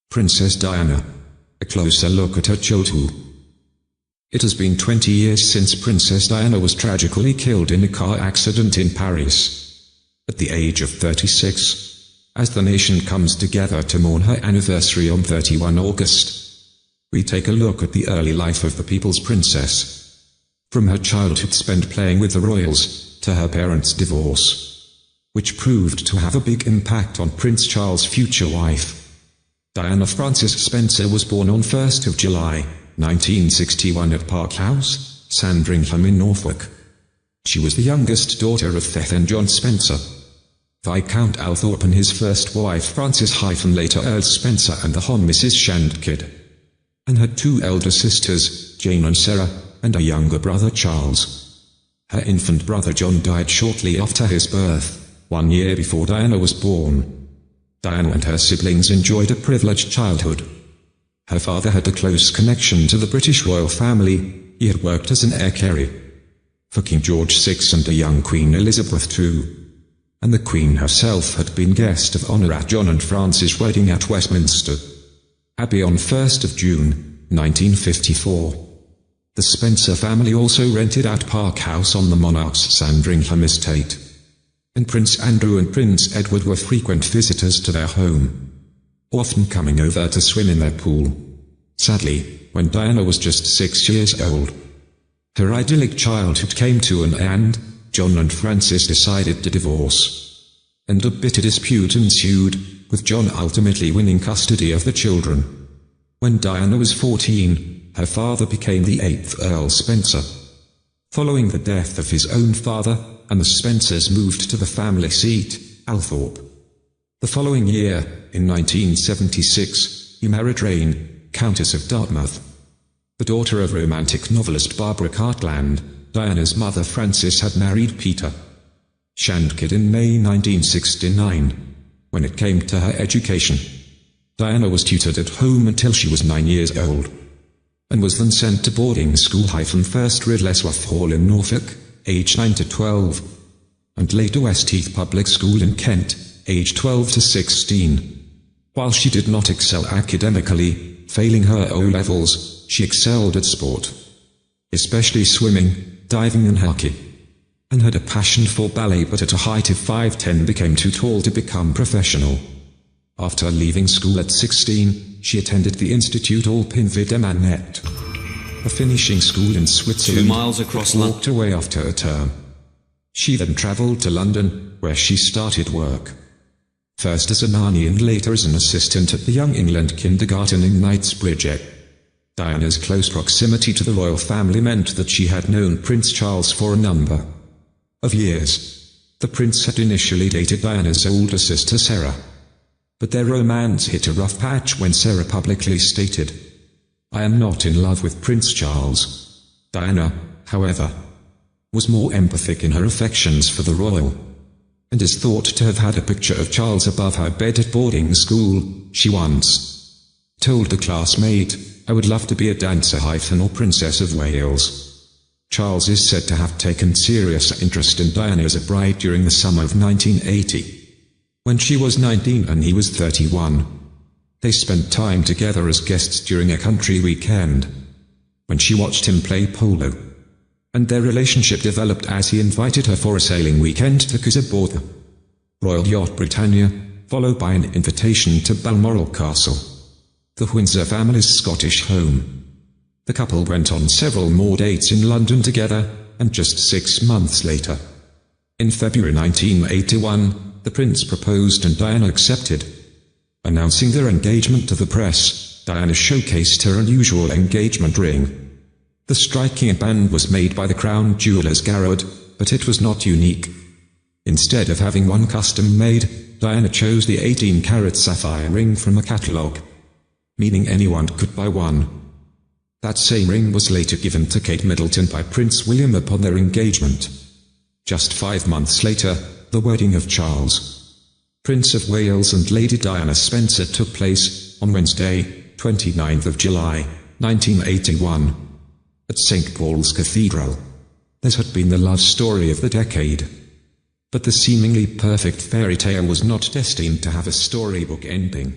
Princess Diana. A closer look at her childhood. It has been 20 years since Princess Diana was tragically killed in a car accident in Paris, at the age of 36, as the nation comes together to mourn her anniversary on 31 August. We take a look at the early life of the people's princess. From her childhood spent playing with the royals, to her parents' divorce, which proved to have a big impact on Prince Charles' future wife. Diana Frances Spencer was born on 1st of July, 1961 at Park House, Sandringham in Norfolk. She was the youngest daughter of Theth and John Spencer, Viscount Althorp, and his first wife Frances later Earl Spencer, and the Hon Mrs. Shandkid, and had two elder sisters, Jane and Sarah, and a younger brother Charles. Her infant brother John died shortly after his birth, 1 year before Diana was born. Diana and her siblings enjoyed a privileged childhood. Her father had a close connection to the British royal family. He had worked as an air carrier for King George VI and the young Queen Elizabeth II. And the Queen herself had been guest of honour at John and Frances' wedding at Westminster Abbey on 1st of June, 1954. The Spencer family also rented at Park House on the monarch's Sandringham estate, and Prince Andrew and Prince Edward were frequent visitors to their home, often coming over to swim in their pool. Sadly, when Diana was just 6 years old, her idyllic childhood came to an end. John and Frances decided to divorce, and a bitter dispute ensued, with John ultimately winning custody of the children. When Diana was 14, her father became the 8th Earl Spencer, following the death of his own father, and the Spencers moved to the family seat, Althorp. The following year, in 1976, he married Rayne, Countess of Dartmouth, the daughter of romantic novelist Barbara Cartland. Diana's mother Frances had married Peter Shandkid in May 1969. When it came to her education, Diana was tutored at home until she was 9 years old, and was then sent to boarding school First Riddlesworth Hall in Norfolk, age 9 to 12, and later Westheath Public School in Kent, age 12 to 16. While she did not excel academically, failing her O-levels, she excelled at sport, especially swimming, diving and hockey, and had a passion for ballet, but at a height of 5'10" became too tall to become professional. After leaving school at 16, she attended the Institut Alpin de Manette, a finishing school in Switzerland, 2 miles across walked away after a term. She then travelled to London, where she started work, first as a nanny and later as an assistant at the Young England Kindergarten in Knightsbridge. Diana's close proximity to the royal family meant that she had known Prince Charles for a number of years. The prince had initially dated Diana's older sister Sarah, but their romance hit a rough patch when Sarah publicly stated, "I am not in love with Prince Charles." Diana, however, was more emphatic in her affections for the royal, and is thought to have had a picture of Charles above her bed at boarding school. She once told a classmate, "I would love to be a dancer or Princess of Wales." Charles is said to have taken serious interest in Diana as a bride during the summer of 1980, when she was 19 and he was 31. They spent time together as guests during a country weekend, when she watched him play polo, and their relationship developed as he invited her for a sailing weekend to cruise aboard the Royal Yacht Britannia, followed by an invitation to Balmoral Castle, the Windsor family's Scottish home. The couple went on several more dates in London together, and just 6 months later, in February 1981, the prince proposed and Diana accepted. Announcing their engagement to the press, Diana showcased her unusual engagement ring. The striking band was made by the Crown Jewellers Garrod, but it was not unique. Instead of having one custom-made, Diana chose the 18-carat sapphire ring from a catalogue, meaning anyone could buy one. That same ring was later given to Kate Middleton by Prince William upon their engagement. Just 5 months later, the wedding of Charles, Prince of Wales, and Lady Diana Spencer took place on Wednesday, 29th of July, 1981, at St. Paul's Cathedral. This had been the love story of the decade, but the seemingly perfect fairy tale was not destined to have a storybook ending.